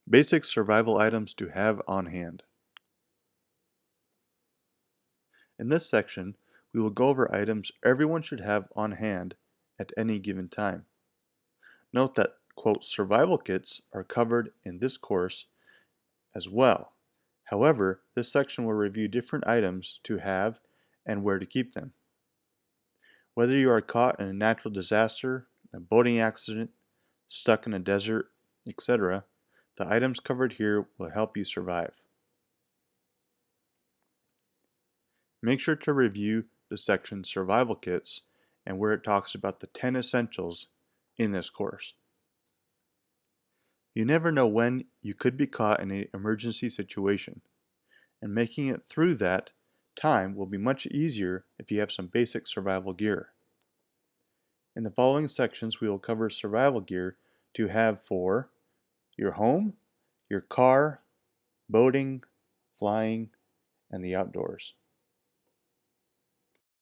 Basic survival items to have on hand. In this section, we will go over items everyone should have on hand at any given time. Note that, quote, survival kits are covered in this course as well. However, this section will review different items to have and where to keep them. Whether you are caught in a natural disaster, a boating accident, stuck in a desert, etc., the items covered here will help you survive. Make sure to review the section Survival Kits and where it talks about the 10 essentials in this course. You never know when you could be caught in an emergency situation, and making it through that time will be much easier if you have some basic survival gear. In the following sections, we will cover survival gear to have for your home, your car, boating, flying, and the outdoors.